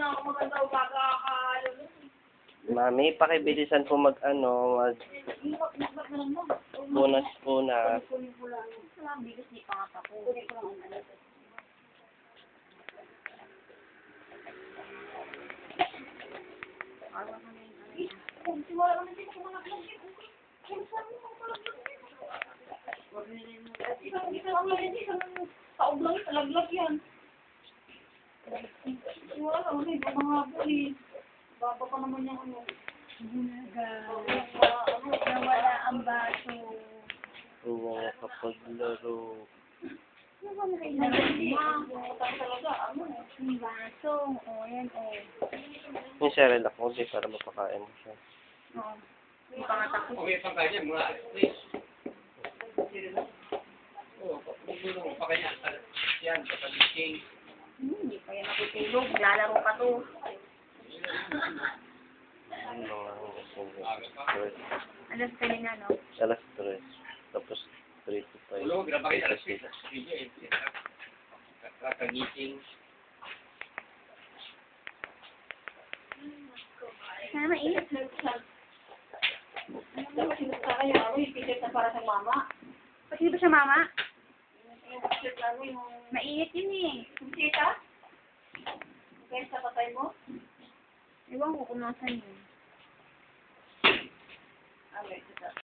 ako maganda umaga kakalo. Mami, pakibilisan po mag-punas. Bigas ni Papa ko. Kauglang talaglag yan. Wala, wala. Baka nga po eh. Baba pa naman yung ano. Nawala ang baso. Oo, nakapaglaro. Yung baso. O, yan o. Yung Cerelac mo, di para mapakain mo siya. Oo. Hindi pa nga tapos. Okay, pangkanya mga please. Oo, pagbulo mo pa kanya. Yan, sa pag-king. Hindi pa yan natutulog. Lalaro pa to. Ano nga, Alas ka na, no? alas 3. Tapos 3 to 5. Ulo, grabe kayo alas 6. Kakagising. Sana mainit. Dapat sinasakay ako yung t-shirt na para sa mama. Pati ba siya, mama? Yung t-shirt lang yung... Mainit yun eh. Yung tita? Kaya sa patay mo? Ewan ko kung nasan yun. Ah, may tita.